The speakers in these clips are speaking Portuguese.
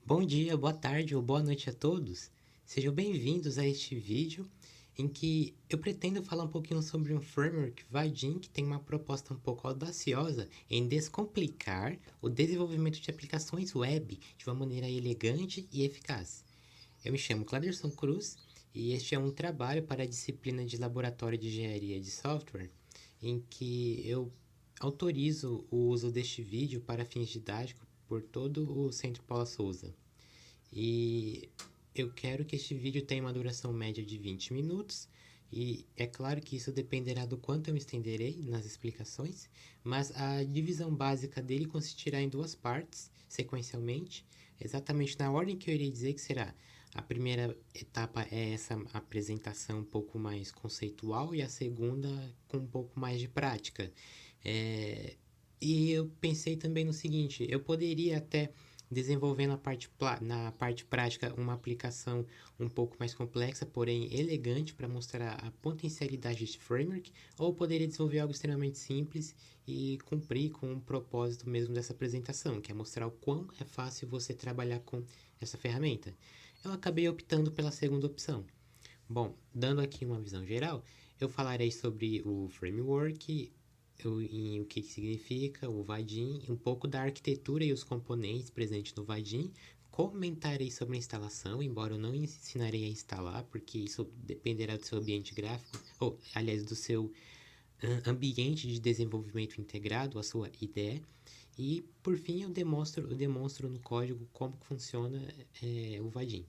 Bom dia, boa tarde ou boa noite a todos. Sejam bem-vindos a este vídeo em que eu pretendo falar um pouquinho sobre um framework Vaadin que tem uma proposta um pouco audaciosa em descomplicar o desenvolvimento de aplicações web de uma maneira elegante e eficaz. Eu me chamo Cláudio Cruz e este é um trabalho para a disciplina de Laboratório de Engenharia de Software em que eu autorizo o uso deste vídeo para fins didáticos por todo o Centro Paula Souza. E eu quero que este vídeo tenha uma duração média de 20 minutos. E é claro que isso dependerá do quanto eu me estenderei nas explicações, mas a divisão básica dele consistirá em duas partes, sequencialmente, exatamente na ordem que eu irei dizer que será. A primeira etapa é essa apresentação um pouco mais conceitual e a segunda com um pouco mais de prática. E eu pensei também no seguinte, eu poderia até desenvolver na parte prática uma aplicação um pouco mais complexa, porém elegante para mostrar a potencialidade deste framework, ou poderia desenvolver algo extremamente simples e cumprir com o propósito mesmo dessa apresentação, que é mostrar o quão é fácil você trabalhar com essa ferramenta. Eu acabei optando pela segunda opção. Bom, dando aqui uma visão geral, eu falarei sobre o framework, em o que significa o Vaadin, um pouco da arquitetura e os componentes presentes no Vaadin. Comentarei sobre a instalação, embora eu não ensinarei a instalar, porque isso dependerá do seu ambiente gráfico, ou aliás, do seu ambiente de desenvolvimento integrado, a sua IDE. E por fim eu demonstro no código como funciona o Vaadin.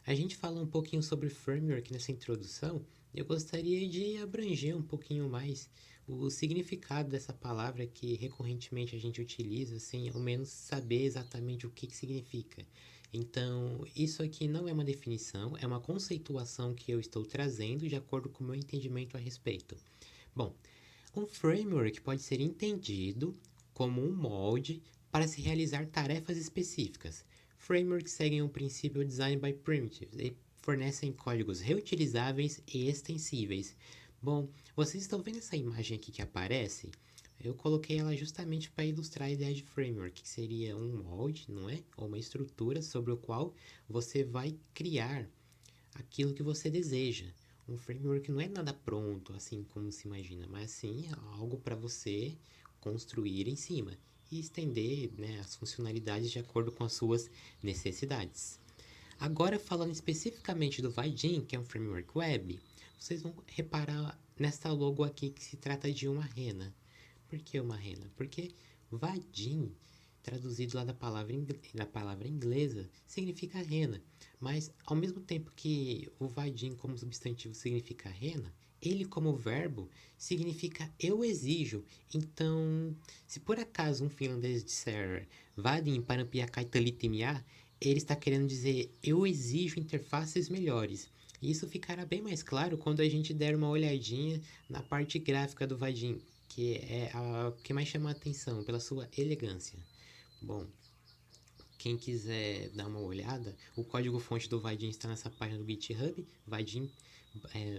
A gente fala um pouquinho sobre framework nessa introdução. Eu gostaria de abranger um pouquinho mais o significado dessa palavra que recorrentemente a gente utiliza, sem ao menos saber exatamente o que significa. Então, isso aqui não é uma definição, é uma conceituação que eu estou trazendo de acordo com o meu entendimento a respeito. Bom, um framework pode ser entendido como um molde para se realizar tarefas específicas. Frameworks seguem o princípio Design by Primitives e fornecem códigos reutilizáveis e extensíveis. Bom, vocês estão vendo essa imagem aqui que aparece? Eu coloquei ela justamente para ilustrar a ideia de framework, que seria um molde, não é? Ou uma estrutura sobre o qual você vai criar aquilo que você deseja. Um framework não é nada pronto, assim como se imagina, mas sim algo para você construir em cima e estender, né, as funcionalidades de acordo com as suas necessidades. Agora, falando especificamente do Vaadin, que é um framework web, vocês vão reparar nesta logo aqui que se trata de uma rena. Por que uma rena? Porque Vaadin, traduzido lá da palavra inglesa, significa rena. Mas, ao mesmo tempo que o Vaadin como substantivo significa rena, ele como verbo significa eu exijo. Então, se por acaso um finlandês disser Vaadin parampiakaitalitinia, ele está querendo dizer eu exijo interfaces melhores. E isso ficará bem mais claro quando a gente der uma olhadinha na parte gráfica do Vaadin, que é a que mais chama a atenção pela sua elegância. Bom, quem quiser dar uma olhada, o código-fonte do Vaadin está nessa página do GitHub, Vaadin,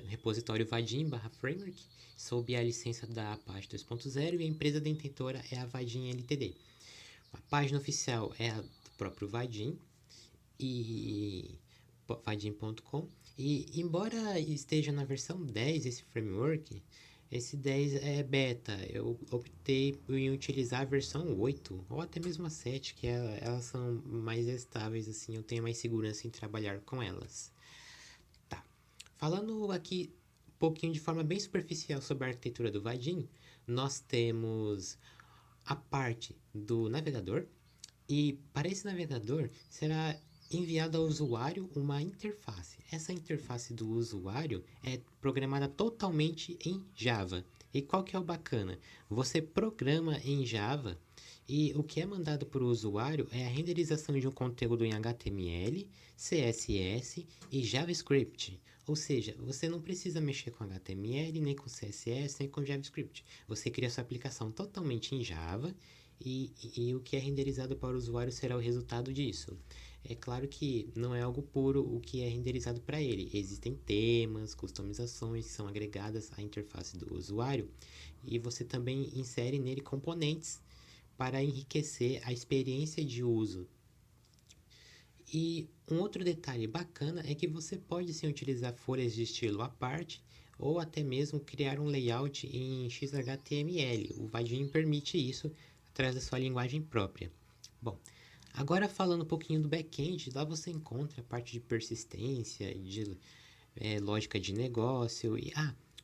repositório Vaadin/framework, sob a licença da Apache 2.0 e a empresa detentora é a Vaadin Ltd. A página oficial é a do próprio Vaadin e vaadin.com. E embora esteja na versão 10 esse framework, esse 10 é beta. Eu optei em utilizar a versão 8 ou até mesmo a 7, que elas são mais estáveis, assim, eu tenho mais segurança em trabalhar com elas. Tá. Falando aqui um pouquinho de forma bem superficial sobre a arquitetura do Vaadin, nós temos a parte do navegador, e para esse navegador será enviada ao usuário uma interface. Essa interface do usuário é programada totalmente em Java. E qual que é o bacana? Você programa em Java e o que é mandado para o usuário é a renderização de um conteúdo em HTML, CSS e JavaScript. Ou seja, você não precisa mexer com HTML, nem com CSS, nem com JavaScript. Você cria sua aplicação totalmente em Java e o que é renderizado para o usuário será o resultado disso. É claro que não é algo puro o que é renderizado para ele. Existem temas, customizações que são agregadas à interface do usuário e você também insere nele componentes para enriquecer a experiência de uso E um outro detalhe bacana é que você pode sim utilizar folhas de estilo à parte ou até mesmo criar um layout em XHTML. O Vadin permite isso através da sua linguagem própria. Bom, agora falando um pouquinho do back-end, lá você encontra a parte de persistência, de lógica de negócio e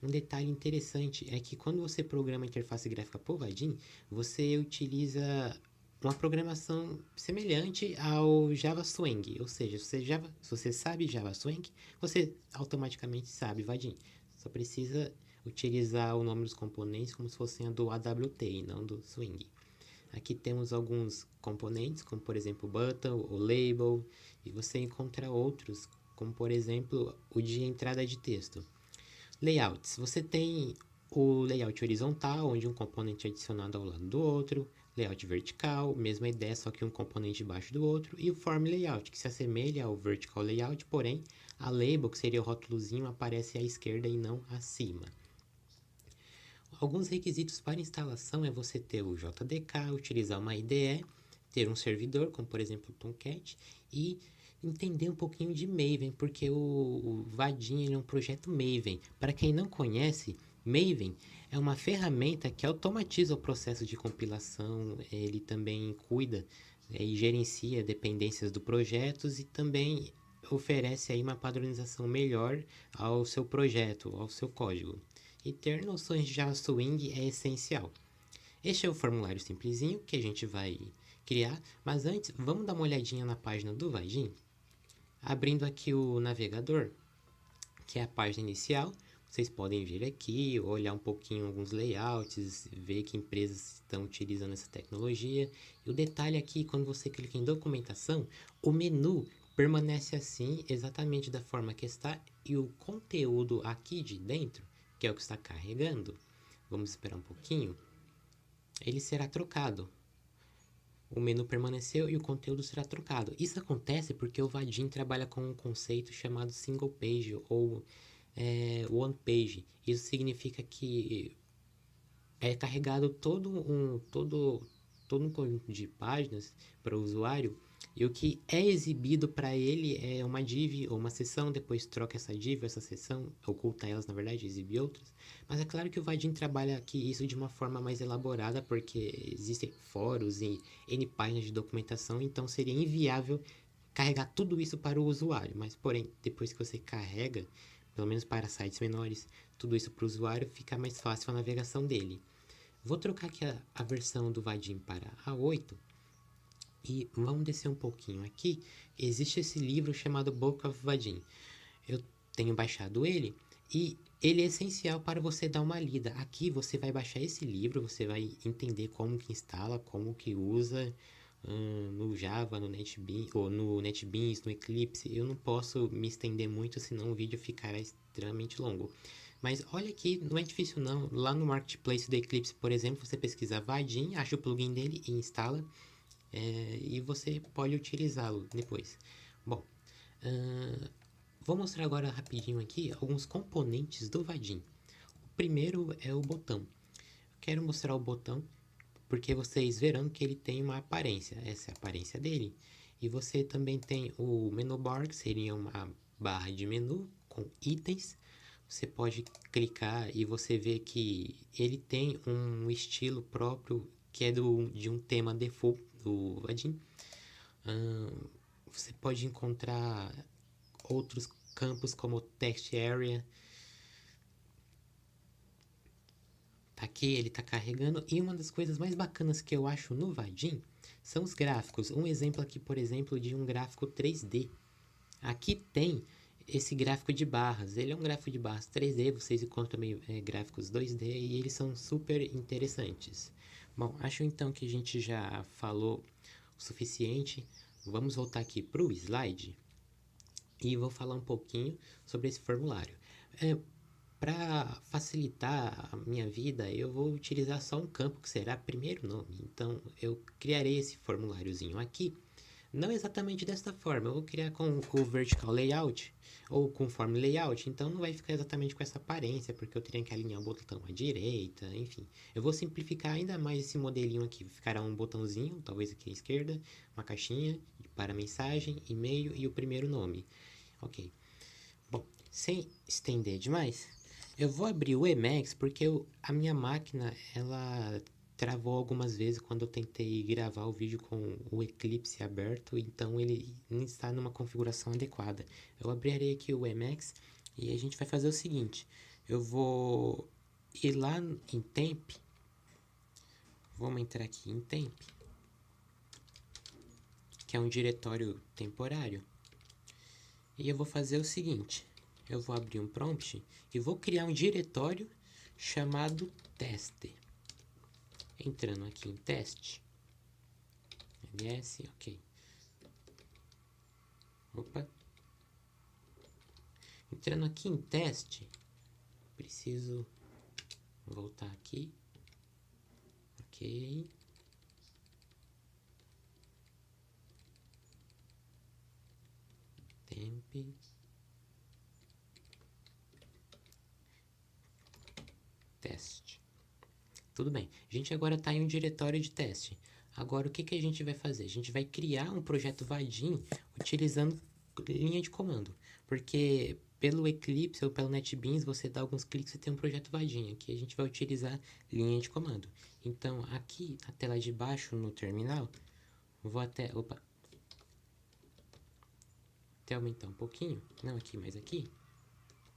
um detalhe interessante é que quando você programa a interface gráfica por Vadin, você utiliza uma programação semelhante ao Java Swing, ou seja, se você sabe Java Swing, você automaticamente sabe Vadin. Só precisa utilizar o nome dos componentes como se fossem a do AWT e não do Swing. Aqui temos alguns componentes, como por exemplo o button, o label, e você encontra outros, como por exemplo o de entrada de texto. Layouts, você tem o layout horizontal, onde um componente é adicionado ao lado do outro, layout vertical, mesma ideia, só que um componente embaixo do outro, e o form layout, que se assemelha ao vertical layout, porém a label, que seria o rótulozinho, aparece à esquerda e não acima. Alguns requisitos para instalação é você ter o JDK, utilizar uma IDE, ter um servidor, como por exemplo o Tomcat, e entender um pouquinho de Maven, porque o Vadin é um projeto Maven. Para quem não conhece, Maven é uma ferramenta que automatiza o processo de compilação, ele também cuida e gerencia dependências do projeto e também oferece aí uma padronização melhor ao seu projeto, ao seu código. E ter noções de Java Swing é essencial. Este é o formulário simplesinho que a gente vai criar, mas antes vamos dar uma olhadinha na página do Vadin. Abrindo aqui o navegador, que é a página inicial, vocês podem vir aqui, olhar um pouquinho alguns layouts, ver que empresas estão utilizando essa tecnologia. E o detalhe aqui, quando você clica em documentação, o menu permanece assim, exatamente da forma que está, e o conteúdo aqui de dentro, que é o que está carregando, vamos esperar um pouquinho, ele será trocado. O menu permaneceu e o conteúdo será trocado. Isso acontece porque o Vadin trabalha com um conceito chamado single page ou one page. Isso significa que é carregado todo um conjunto de páginas para o usuário e o que é exibido para ele é uma div ou uma seção, depois troca essa div ou essa seção, oculta elas na verdade, exibe outras. Mas é claro que o Vadin trabalha aqui isso de uma forma mais elaborada porque existem fóruns e N páginas de documentação, então seria inviável carregar tudo isso para o usuário. Mas porém, depois que você carrega, pelo menos para sites menores, tudo isso para o usuário, fica mais fácil a navegação dele. Vou trocar aqui a versão do Vadin para a 8 e vamos descer um pouquinho aqui. Existe esse livro chamado Book of Vadin. Eu tenho baixado ele e ele é essencial para você dar uma lida. Aqui você vai baixar esse livro, você vai entender como que instala, como que usa no Java, no NetBeans, ou no NetBeans, no Eclipse. Eu não posso me estender muito, senão o vídeo ficará extremamente longo. Mas olha aqui, não é difícil não. Lá no Marketplace do Eclipse, por exemplo, você pesquisa Vadin, acha o plugin dele e instala. E você pode utilizá-lo depois. Bom, vou mostrar agora rapidinho aqui alguns componentes do Vadin. O primeiro é o botão. Quero mostrar o botão porque vocês verão que ele tem uma aparência. Essa é a aparência dele. E você também tem o menu bar, que seria uma barra de menu com itens. Você pode clicar e você vê que ele tem um estilo próprio que é de um tema default do Vadin. Você pode encontrar outros campos como text area. Tá aqui, ele está carregando. E uma das coisas mais bacanas que eu acho no Vadin são os gráficos. Um exemplo aqui, por exemplo, de um gráfico 3D. Aqui tem esse gráfico de barras. Ele é um gráfico de barras 3D, vocês encontram também gráficos 2D e eles são super interessantes. Bom, acho então que a gente já falou o suficiente. Vamos voltar aqui para o slide e vou falar um pouquinho sobre esse formulário. Para facilitar a minha vida, eu vou utilizar só um campo que será primeiro nome. Então, eu criarei esse formuláriozinho aqui. Não exatamente desta forma, eu vou criar com o vertical layout ou com form layout, então não vai ficar exatamente com essa aparência, porque eu teria que alinhar o botão à direita, enfim. Eu vou simplificar ainda mais esse modelinho aqui, ficará um botãozinho, talvez aqui à esquerda, uma caixinha, para mensagem, e-mail e o primeiro nome. Ok. Bom, sem estender demais, eu vou abrir o Emacs porque a minha máquina, ela travou algumas vezes quando eu tentei gravar o vídeo com o Eclipse aberto, então ele não está numa configuração adequada. Eu abrirei aqui o Emacs e a gente vai fazer o seguinte, eu vou ir lá em Temp, vamos entrar aqui em Temp, que é um diretório temporário, e eu vou fazer o seguinte, eu vou abrir um prompt e vou criar um diretório chamado teste. Entrando aqui em teste, ls, ok. Opa. Entrando aqui em teste, preciso voltar aqui, ok. Temp. Teste. Tudo bem. A gente agora está em um diretório de teste. Agora, o que a gente vai fazer? A gente vai criar um projeto Vaadin utilizando linha de comando. Porque pelo Eclipse ou pelo NetBeans, você dá alguns cliques e tem um projeto Vaadin. Aqui a gente vai utilizar linha de comando. Então, aqui, na tela de baixo, no terminal, vou até aumentar um pouquinho. Não aqui, mas aqui.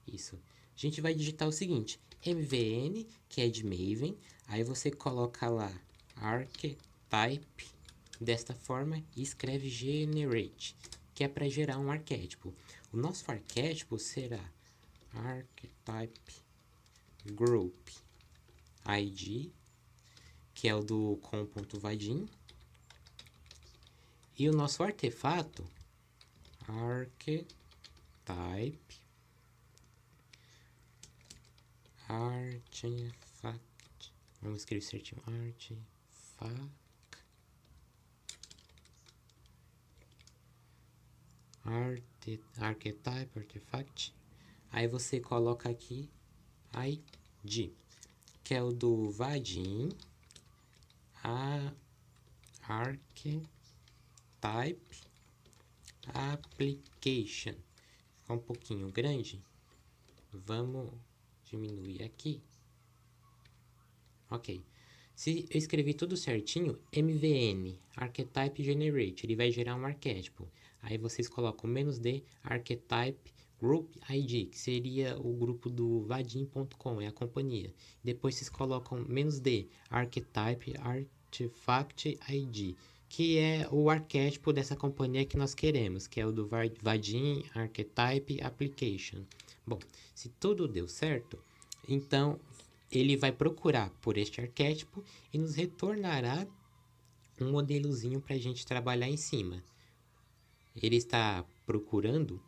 Isso. A gente vai digitar o seguinte, mvn, que é de Maven, aí você coloca lá archetype, desta forma, e escreve generate, que é para gerar um arquétipo. O nosso arquétipo será archetype group id, que é o do com.vadin, e o nosso artefato archetype artifact, vamos escrever certinho, archetype, artifact, aí você coloca aqui id, que é o do Vaadin, archetype application, fica um pouquinho grande, vamos diminuir aqui. Ok. Se eu escrevi tudo certinho, mvn, archetype generate, ele vai gerar um arquétipo. Aí vocês colocam -d, archetype group id, que seria o grupo do vadin.com, é a companhia. Depois vocês colocam -d, archetype artifact id, que é o arquétipo dessa companhia que nós queremos, que é o do Vaadin Archetype Application. Bom, se tudo deu certo, então ele vai procurar por este arquétipo e nos retornará um modelozinho para a gente trabalhar em cima. Ele está procurando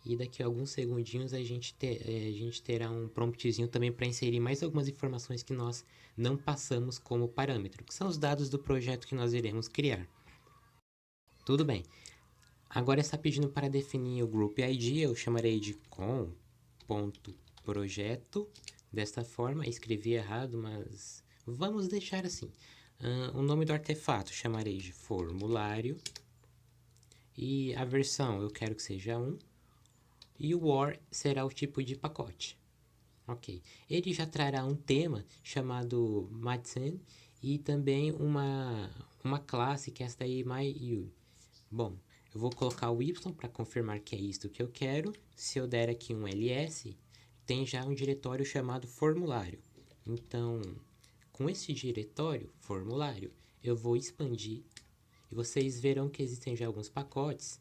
e daqui a alguns segundinhos a gente terá um promptzinho também para inserir mais algumas informações que nós não passamos como parâmetro, que são os dados do projeto que nós iremos criar. Tudo bem. Agora está pedindo para definir o Group ID, eu chamarei de com.projeto. Desta forma, escrevi errado, mas vamos deixar assim. O nome do artefato chamarei de formulário. E a versão eu quero que seja 1. E o OR será o tipo de pacote. Ok. Ele já trará um tema chamado Madsen e também uma classe que é esta aí, MyU. Bom, eu vou colocar o Y para confirmar que é isto que eu quero. Se eu der aqui um ls, tem já um diretório chamado formulário. Então, com esse diretório, formulário, eu vou expandir e vocês verão que existem já alguns pacotes.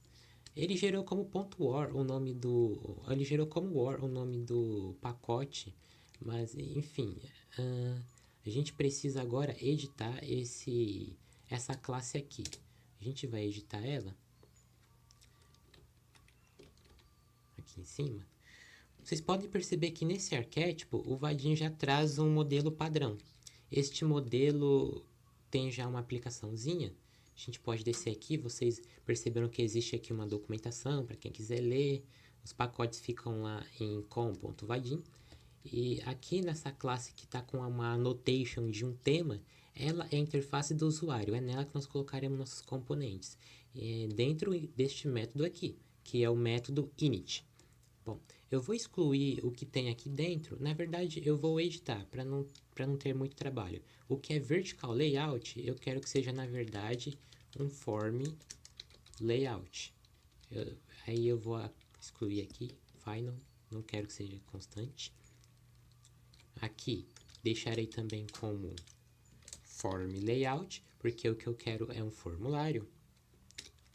Ele gerou como .war o nome do... Ele gerou como war o nome do pacote, mas enfim, a gente precisa agora editar essa classe aqui. A gente vai editar ela aqui em cima. Vocês podem perceber que nesse arquétipo o Vaadin já traz um modelo padrão. Este modelo tem já uma aplicaçãozinha. A gente pode descer aqui, vocês perceberam que existe aqui uma documentação para quem quiser ler. Os pacotes ficam lá em com.vadin. E aqui nessa classe que está com uma annotation de um tema, ela é a interface do usuário, é nela que nós colocaremos nossos componentes. dentro deste método aqui, que é o método init. Bom, eu vou excluir o que tem aqui dentro. Na verdade, eu vou editar para não ter muito trabalho. O que é vertical layout, eu quero que seja, na verdade, um form layout. Aí eu vou excluir aqui, final, não quero que seja constante. Aqui, deixarei também como form layout, porque o que eu quero é um formulário.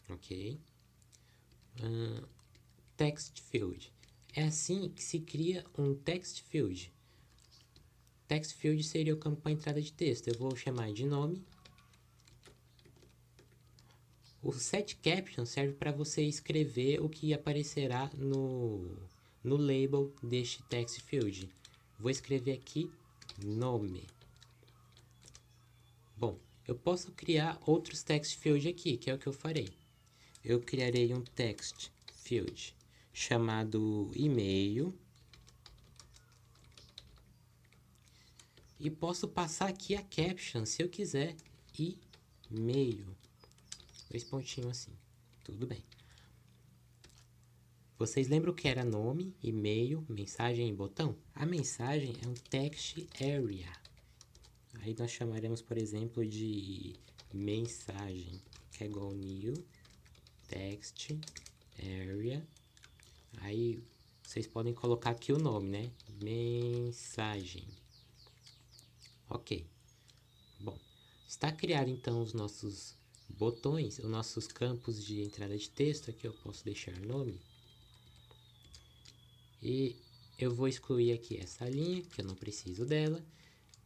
Ok. Text field. É assim que se cria um text field. Text field seria o campo para entrada de texto. Eu vou chamar de nome. O set caption serve para você escrever o que aparecerá no label deste text field. Vou escrever aqui nome. Bom, eu posso criar outros text field aqui, que é o que eu farei. Eu criarei um text field chamado e-mail. E posso passar aqui a caption, se eu quiser, e-mail. 2 pontinhos assim, tudo bem. Vocês lembram que era nome, e-mail, mensagem e botão? A mensagem é um text area. Aí nós chamaremos, por exemplo, de mensagem, que é igual new text area. Aí vocês podem colocar aqui o nome, né? Mensagem. Ok. Bom, está criado então os nossos botões, os nossos campos de entrada de texto. Aqui eu posso deixar nome. E eu vou excluir aqui essa linha, que eu não preciso dela.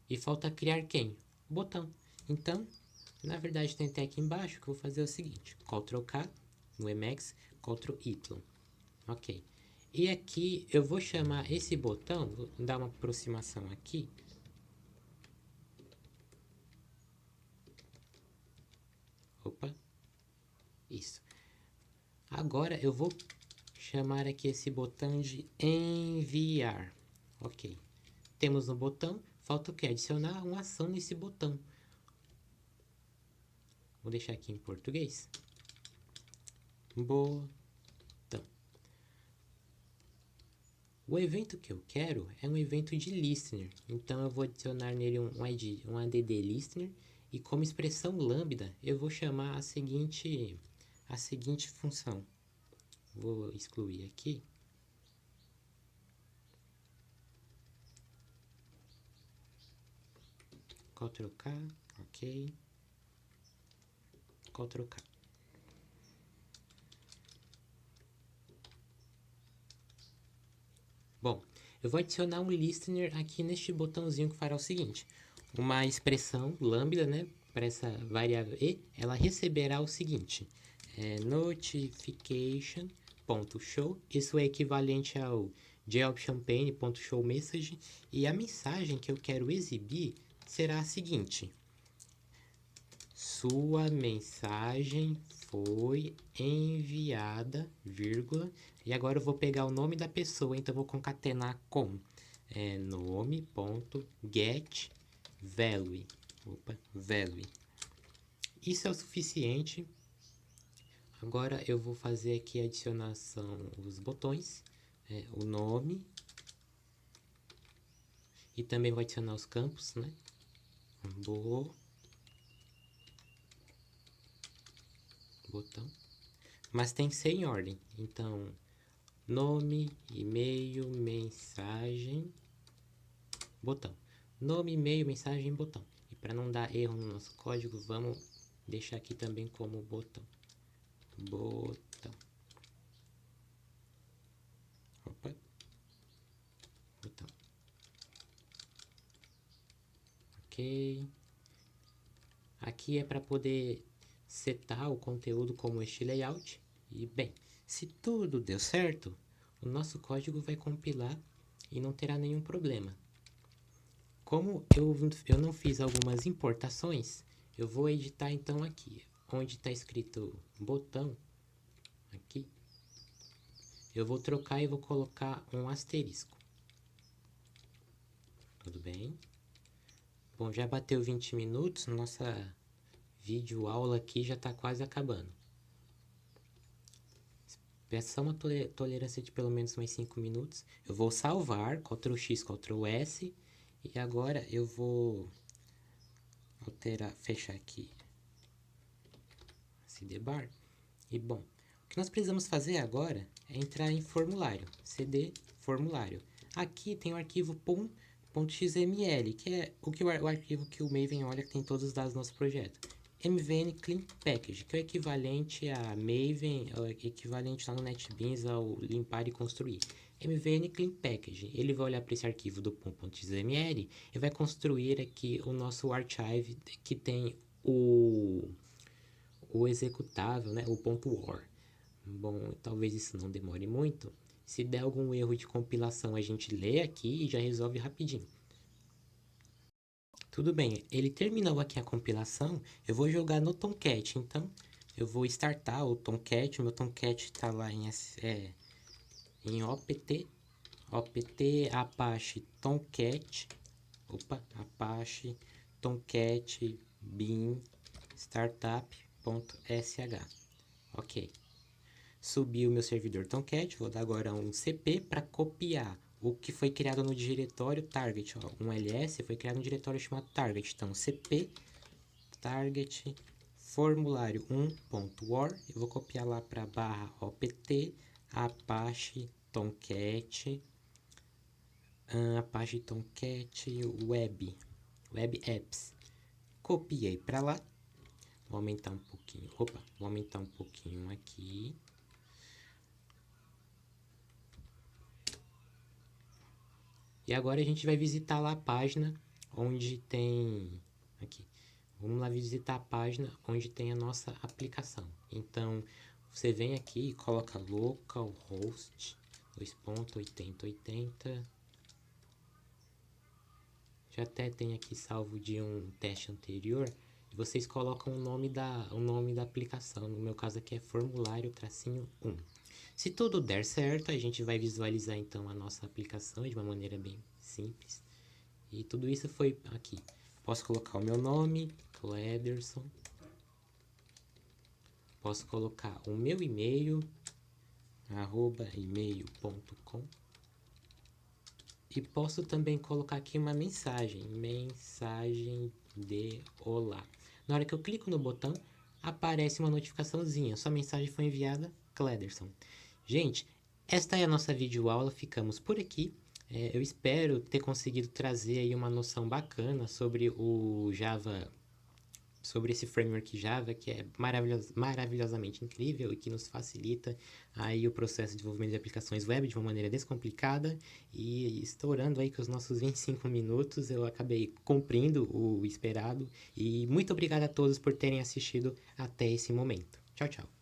E falta criar quem? O botão. Então, na verdade, tem até aqui embaixo que eu vou fazer o seguinte. Ctrl K no Emacs, Ctrl Y. Ok. E aqui eu vou chamar esse botão, vou dar uma aproximação aqui. Opa. Isso. Agora eu vou chamar aqui esse botão de enviar. Ok. Temos um botão, falta o que? Adicionar uma ação nesse botão. Vou deixar aqui em português. Botão. O evento que eu quero é um evento de listener. Então eu vou adicionar nele um ID, um add listener. E como expressão lambda, eu vou chamar a seguinte função. Vou excluir aqui. Ctrl K, ok. Ctrl K. Bom, eu vou adicionar um listener aqui neste botãozinho que fará o seguinte. Uma expressão lambda, né, para essa variável e, ela receberá o seguinte. Notification.show, isso é equivalente ao jobchampagne.showMessage, e a mensagem que eu quero exibir será a seguinte. Sua mensagem foi enviada, vírgula, e agora eu vou pegar o nome da pessoa, então eu vou concatenar com nome.getValue. Value. Isso é o suficiente. Agora eu vou fazer aqui a adicionação dos botões, o nome, e também vou adicionar os campos, né? Botão. Mas tem que ser em ordem. Então, nome, e-mail, mensagem, botão. Nome, e-mail, mensagem, botão. E para não dar erro no nosso código, vamos deixar aqui também como botão. Botão. Opa. Botão. Ok. Aqui é para poder setar o conteúdo como este layout. E bem, se tudo deu certo, o nosso código vai compilar e não terá nenhum problema. Como eu não fiz algumas importações, eu vou editar então aqui, onde está escrito botão, aqui, eu vou trocar e vou colocar um asterisco. Tudo bem? Bom, já bateu 20 minutos, nossa vídeo aula aqui já está quase acabando. Peça só uma tolerância de pelo menos mais 5 minutos. Eu vou salvar, Ctrl X, Ctrl S. E agora eu vou alterar, fechar aqui CD bar. E bom, o que nós precisamos fazer agora é entrar em formulário, CD formulário. Aqui tem o arquivo .xml, que é o arquivo que o Maven olha, que tem todos os dados do nosso projeto. MVN Clean Package, que é o equivalente a Maven, é o equivalente lá no NetBeans ao limpar e construir. MVN Clean Package, ele vai olhar para esse arquivo do .xml e vai construir aqui o nosso archive que tem o executável, né, o .war. Bom, talvez isso não demore muito. Se der algum erro de compilação, a gente lê aqui e já resolve rapidinho. Tudo bem, ele terminou aqui a compilação, eu vou jogar no Tomcat, então eu vou startar o Tomcat, o meu Tomcat está lá em opt apache tomcat, apache tomcat bin startup.sh. Ok, subi o meu servidor Tomcat, vou dar agora um cp para copiar o que foi criado no diretório target, ó, um ls foi criado no diretório chamado target, então cp target formulário 1.war, eu vou copiar lá para /opt apache tomcat web apps, copiei para lá, vou aumentar um pouquinho, vou aumentar um pouquinho aqui. E agora a gente vai visitar lá a página onde tem... Aqui. Vamos lá visitar a página onde tem a nossa aplicação. Então, você vem aqui e coloca localhost 2.8080. Já até tem aqui salvo de um teste anterior. E vocês colocam o nome da aplicação. No meu caso aqui é formulário-1. Se tudo der certo, a gente vai visualizar então a nossa aplicação de uma maneira bem simples. E tudo isso foi aqui. Posso colocar o meu nome, Clederson. Posso colocar o meu e-mail, @email.com. E posso também colocar aqui uma mensagem de olá. Na hora que eu clico no botão, aparece uma notificaçãozinha. Sua mensagem foi enviada, Clederson. Gente, esta é a nossa videoaula, ficamos por aqui. Eu espero ter conseguido trazer aí uma noção bacana sobre o Java, sobre esse framework Java, que é maravilhosamente incrível e que nos facilita aí o processo de desenvolvimento de aplicações web de uma maneira descomplicada. E estourando aí com os nossos 25 minutos, eu acabei cumprindo o esperado. E muito obrigado a todos por terem assistido até esse momento. Tchau, tchau.